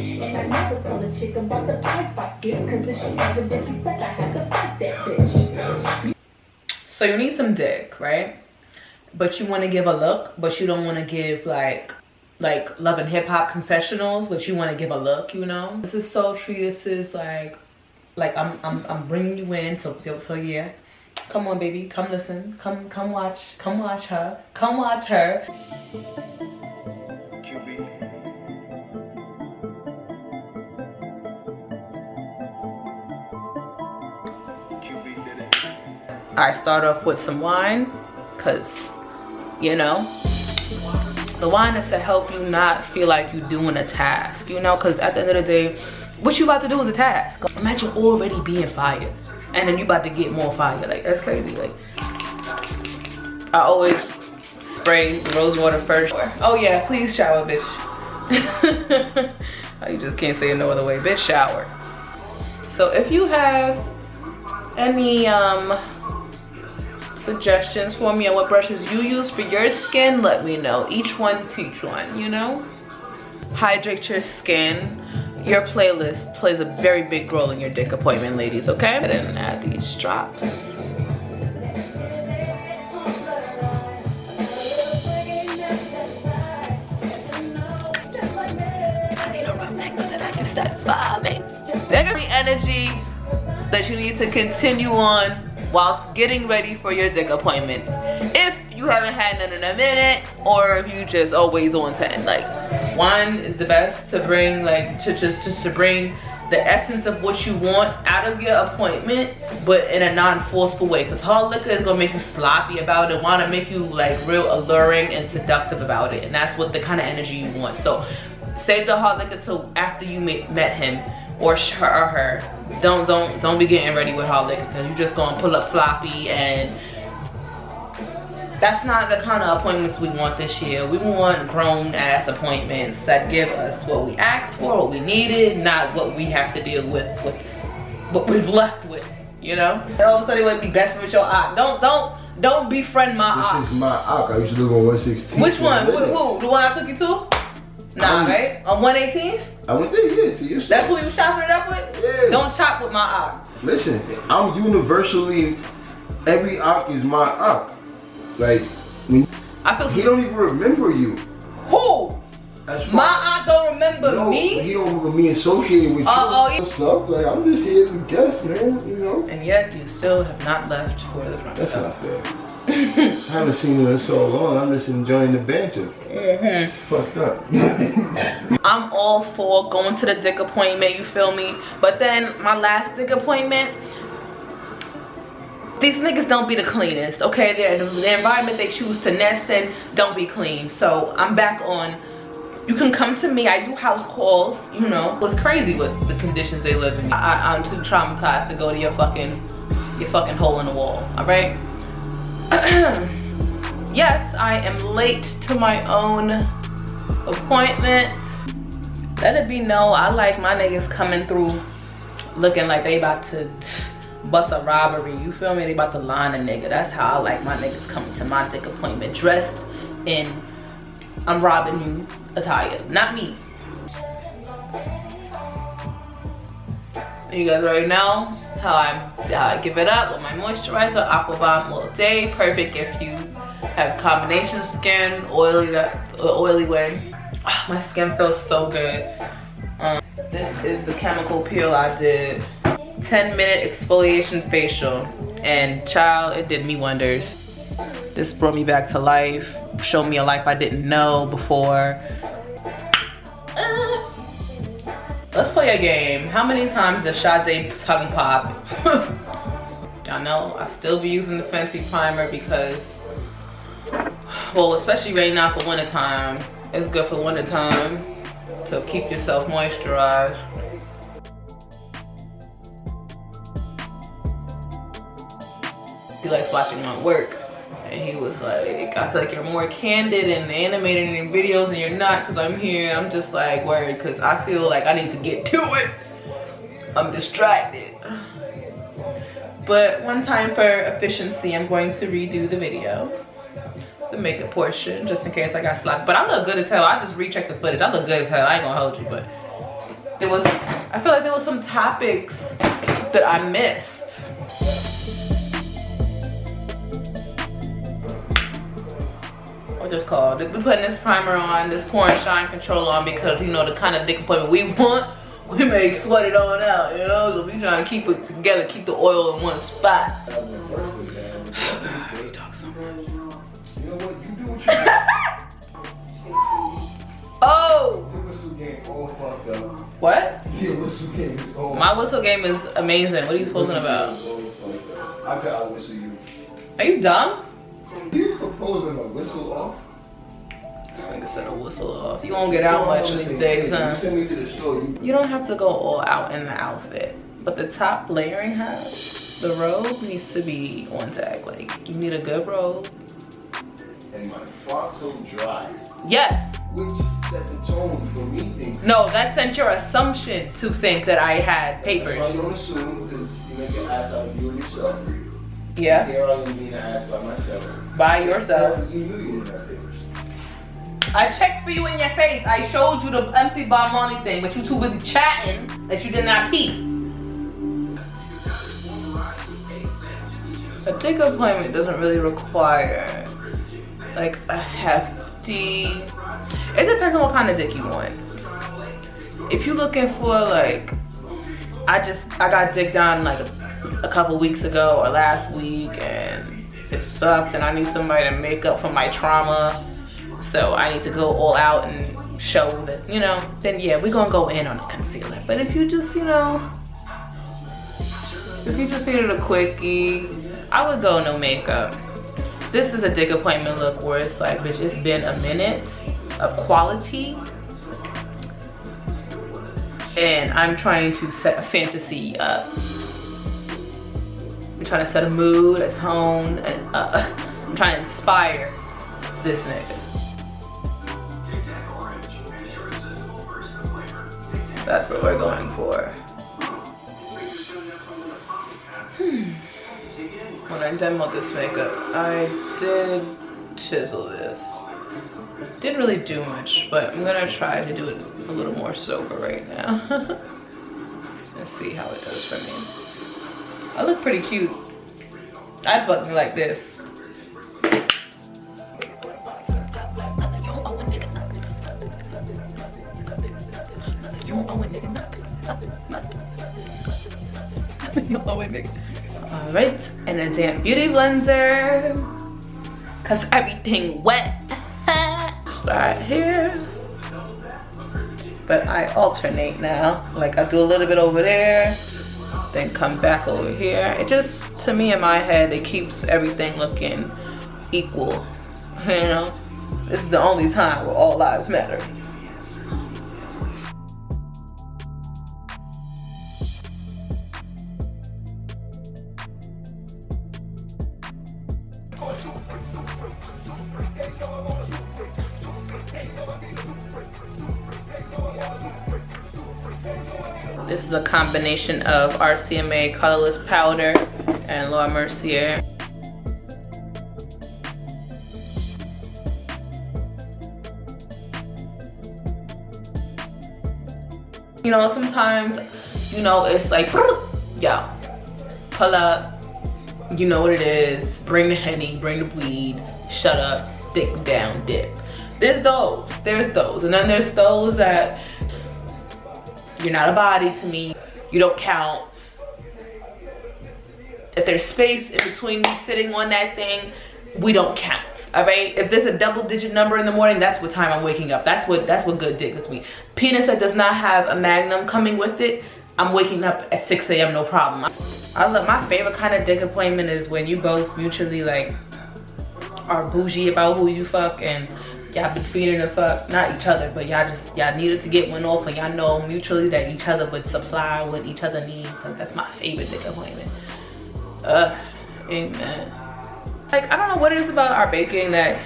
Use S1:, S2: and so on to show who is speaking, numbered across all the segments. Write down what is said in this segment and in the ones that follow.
S1: And I never tell a chick about the pipe I get, cause if she ever disrespect, I have to fight that bitch.
S2: So you need some dick, right? But you want to give a look, but you don't want to give like Love and Hip Hop confessionals, but you want to give a look, you know? This is sultry. This is like I'm bringing you in. So yeah, come on, baby, come listen, come watch her, come watch her.
S3: QB. QB did it.
S2: I start off with some wine, cause you know, the wine is to help you not feel like you're doing a task, you know, cause at the end of the day, what you about to do is a task. Imagine already being fired, and then you about to get more fire. Like, that's crazy. Like, I always spray rose water first. Oh yeah, please shower, bitch. You just can't say it no other way, bitch, shower. So if you have any suggestions for me on what brushes you use for your skin, let me know. Each one teach one, you know? Hydrate your skin. Your playlist plays a very big role in your dick appointment, ladies, okay? And add these drops. I need a rough neck so that I can satisfy me. There's gonna be energy that you need to continue on while getting ready for your dick appointment. If you haven't had none in a minute, or if you just always on 10. Like, wine is the best to bring, like, just to bring the essence of what you want out of your appointment, but in a non-forceful way. Because hard liquor is gonna make you sloppy about it, wanna make you like real alluring and seductive about it. And that's what the kind of energy you want. So save the hard liquor till after you met him or her. Don't be getting ready with hard liquor, because you're just gonna pull up sloppy, and that's not the kind of appointments we want this year. We want grown ass appointments that give us what we asked for, what we needed, not what we have to deal with what we've left with, you know? All of a sudden it would be best with your aunt. Don't befriend my aunt.
S4: This is my aunt. I used to live on 116.
S2: Which one? Who? The one I took you to? Nah, right? On 118?
S4: I went there, yeah, to your store.
S2: That's who you was chopping it up with?
S4: Yeah.
S2: Don't chop with my aunt.
S4: Listen, I'm universally, every aunt is my aunt. Like, when
S2: I feel
S4: he don't even remember you.
S2: Who? My aunt don't remember me?
S4: He don't remember me associated with you.
S2: Yeah.
S4: What's up? Like, I'm just here as a guest, man, you know?
S2: And yet, you still have not left for the front.
S4: That's not fair. I haven't seen you in so long. I'm just enjoying the banter. It's fucked up.
S2: I'm all for going to the dick appointment, you feel me? But then, my last dick appointment, these niggas don't be the cleanest, okay? The environment they choose to nest in don't be clean. So I'm back on, you can come to me, I do house calls, you know. It's crazy with the conditions they live in. I'm too traumatized to go to your fucking hole in the wall, all right? Yes, I am late to my own appointment. Let it be known, I like my niggas coming through looking like they about to bust a robbery, you feel me? They about to line a nigga. That's how I like my niggas coming to my dick appointment, dressed in I'm robbing you attire, not me. You guys already know how I give it up with my moisturizer, AQUA Bomb all day. Perfect if you have combination skin, oily way. Oh, my skin feels so good. This is the chemical peel I did. 10-minute exfoliation facial, and child, it did me wonders. This brought me back to life, showed me a life I didn't know before. Let's play a game. How many times does Sade tongue pop? Y'all know I still be using the FENTY primer because, well, especially right now for winter time, it's good for winter time to keep yourself moisturized. He likes watching my work, and he was like, I feel like you're more candid and animated in your videos, and you're not, because I'm here. I'm just like worried because I feel like I need to get to it. I'm distracted. But one time for efficiency, I'm going to redo the video, the makeup portion, just in case I got slapped. But I look good as hell. I just rechecked the footage. I look good as hell. I ain't gonna hold you, but I feel like there was some topics that I missed. What's this called? We're putting this primer on, this Pore and Shine Control on because, you know, the kind of dick appointment we want, we may sweat it on out, you know? So we trying to keep it together, keep the oil in one spot. You talk so much.
S4: You know what? You do what you do.
S2: Oh!
S4: Your whistle game all fucked up.
S2: What?
S4: Your whistle game is all
S2: My whistle game is amazing. What are you supposed about?
S4: I could out whistle you.
S2: Are you dumb?
S4: You proposing a whistle off?
S2: This nigga said a whistle off. You won't get out much these days, huh?
S4: You send me to the store.
S2: You don't have to go all out in the outfit, but the top layering house, the robe needs to be on tag. Like, you need a good robe.
S4: And my frock so dry.
S2: Yes.
S4: Which set the tone for me thinking.
S2: No, that sent your assumption to think that I had papers.
S4: I don't assume because you make an ass out of you and yourself.
S2: Yeah.
S4: Here I am being an ass by myself.
S2: By yourself.
S4: You knew you didn't have papers.
S2: I checked for you in your face. I showed you the empty bar money thing, but you too busy chatting that you did not peep. A dick appointment doesn't really require like a hefty. It depends on what kind of dick you want. If you're looking for like, I got dick done like a couple weeks ago or last week and it sucked and I need somebody to make up for my trauma. So I need to go all out and show that, you know, then yeah, we're gonna go in on the concealer. But if you just, you know, if you just needed a quickie, I would go no makeup. This is a dick appointment look where it's like, bitch, it's been a minute of quality. And I'm trying to set a fantasy up. I'm trying to set a mood, a tone, and I'm trying to inspire this nigga. That's what we're going for. When I demoed this makeup, I did chisel this. Didn't really do much, but I'm gonna try to do it a little more sober right now. Let's see how it does for me. I look pretty cute. I'd fuck me like this. Alright, and a damp beauty blender. Cause everything wet. Start here. But I alternate now. Like I do a little bit over there, then come back over here. It just, to me in my head, it keeps everything looking equal. You know? This is the only time where all lives matter. This is a combination of RCMA colorless powder and MERCIER. You know, sometimes, you know, it's like, yeah, pull up, you know what it is, bring the Henny, bring the weed, shut up, dick down, dip. There's those, and then there's those that, you're not a body to me, you don't count. If there's space in between me sitting on that thing, we don't count, all right? If there's a double-digit number in the morning, that's what time I'm waking up. That's what good dick is me. Penis that does not have a magnum coming with it, I'm waking up at 6 a.m. no problem. I love, my favorite kind of dick appointment is when you both mutually like are bougie about who you fuck and y'all been feeding the fuck, not each other, but y'all needed to get one off and y'all know mutually that each other would supply what each other needs. Like, that's my favorite dick appointment. Amen. Like, I don't know what it is about our baking that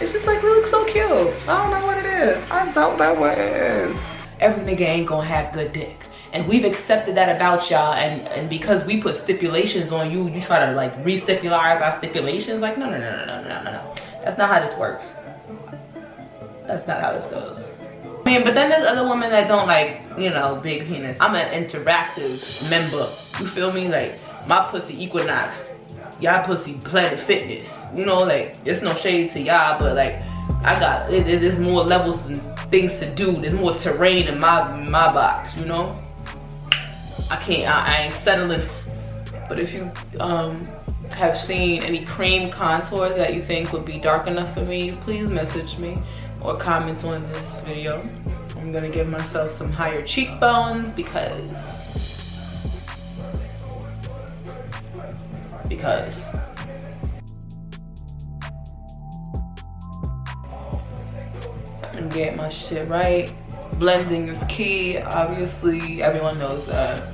S2: it's just like, we look so cute. I don't know what it is. I don't know what it is. Every nigga ain't gonna have good dick. And we've accepted that about y'all, and because we put stipulations on you, you try to like re-stipularize our stipulations. Like, no. That's not how this works. That's not how this goes. I mean, but then there's other women that don't like, you know, big penis. I'm an interactive member. You feel me? Like, my pussy Equinox. Y'all pussy Planet Fitness. You know, like, there's no shade to y'all, but like, I got, there's more levels and things to do. There's more terrain in my box, you know? I ain't settling. But if you have seen any cream contours that you think would be dark enough for me, please message me or comment on this video. I'm gonna give myself some higher cheekbones because and get my shit right. Blending is key, obviously, everyone knows that.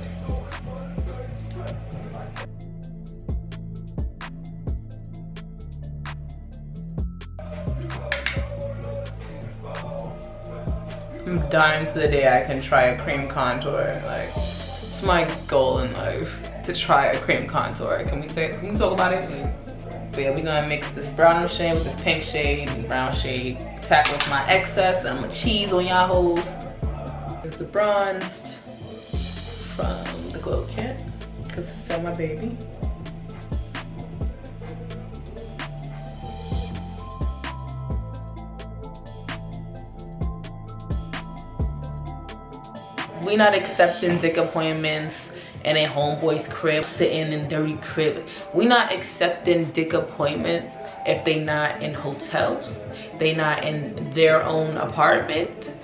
S2: I'm dying for the day I can try a cream contour. Like, it's my goal in life to try a cream contour. Can we talk about it? But yeah, we're gonna mix this brown shade with this pink shade and brown shade. Tackle with my excess and I'm gonna cheese on y'all hoes. Here's the bronzed from the Glow Kit, because it's still my baby. We not accepting dick appointments in a homeboy's crib, sitting in dirty crib. We not accepting dick appointments if they not in hotels, they not in their own apartment.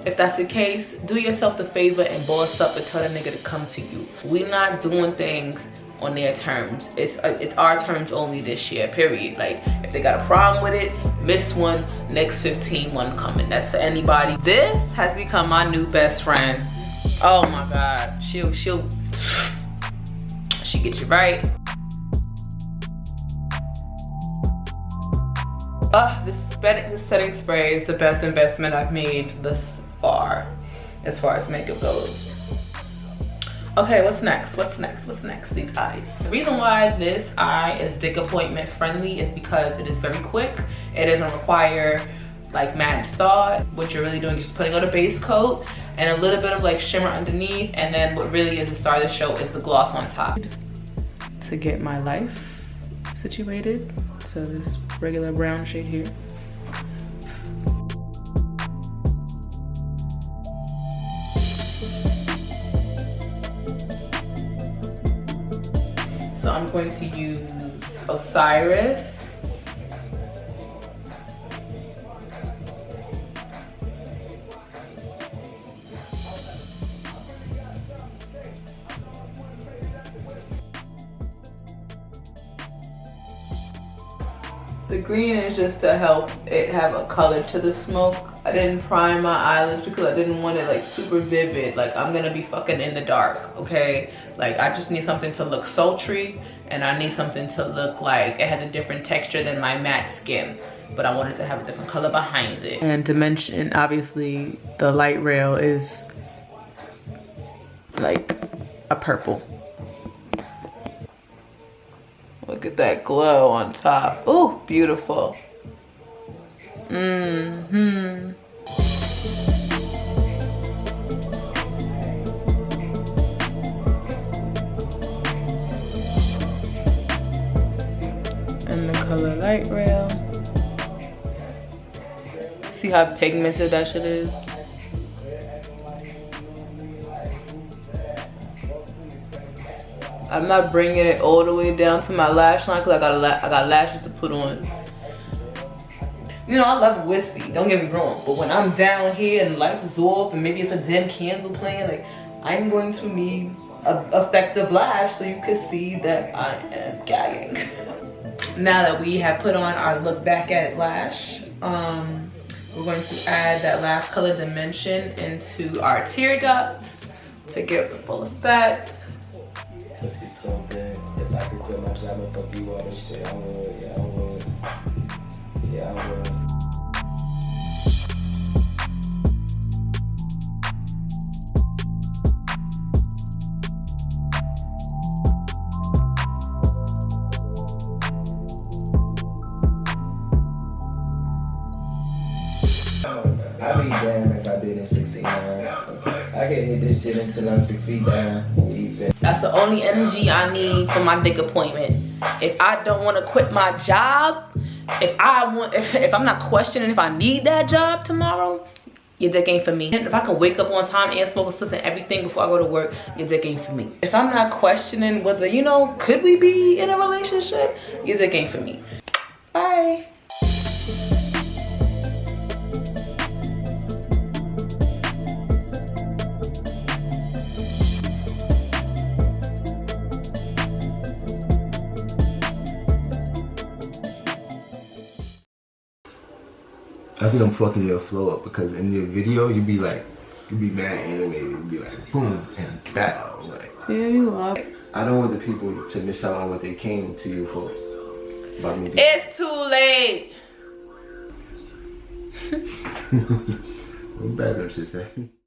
S2: If that's the case, do yourself the favor and boss up and tell the nigga to come to you. We not doing things on their terms. It's our terms only this year, period. Like, if they got a problem with it, miss one, next 15 one coming. That's for anybody. This has become my new best friend. Oh my God, she get you right. This setting spray is the best investment I've made thus far as makeup goes. Okay, what's next? These eyes. The reason why this eye is dick appointment friendly is because it is very quick. It doesn't require like mad thought. What you're really doing is just putting on a base coat and a little bit of like shimmer underneath, and then what really is the star of the show is the gloss on top. To get my life situated, so this regular brown shade here. So I'm going to use Osiris. The green is just to help it have a color to the smoke. I didn't prime my eyelids because I didn't want it like super vivid. Like, I'm gonna be fucking in the dark, okay? Like, I just need something to look sultry, and I need something to look like it has a different texture than my matte skin. But I wanted to have a different color behind it. And to mention, obviously, the light rail is like a purple. Look at that glow on top. Ooh, beautiful. Mm-hmm. And the color light rail. See how pigmented that shit is? I'm not bringing it all the way down to my lash line because I got lashes to put on. You know, I love wispy, don't get me wrong, but when I'm down here and the lights is off and maybe it's a dim candle playing, like, I'm going to need an effective lash so you can see that I am gagging. Now that we have put on our look back at it lash, we're going to add that last color dimension into our tear duct to give the full effect.
S3: Pussy's so good. If I could quit my job and fuck you all this shit, I would. Yeah, I would. Yeah, I would. I'd be damned if I didn't I can hit this shit until I'm 6 feet down.
S2: That's the only energy I need for my dick appointment. If I don't want to quit my job, if I'm not questioning if I need that job tomorrow, your dick ain't for me. And if I can wake up on time and smoke a Swiss and everything before I go to work, your dick ain't for me. If I'm not questioning whether, you know, could we be in a relationship, your dick ain't for me. Bye.
S4: I think I'm fucking your flow up because in your video you be mad animated. You be like boom and bow. Like,
S2: Yeah, you are.
S4: I don't want the people to miss out on what they came to you for. About me.
S2: It's too late.
S4: What bad them shit say?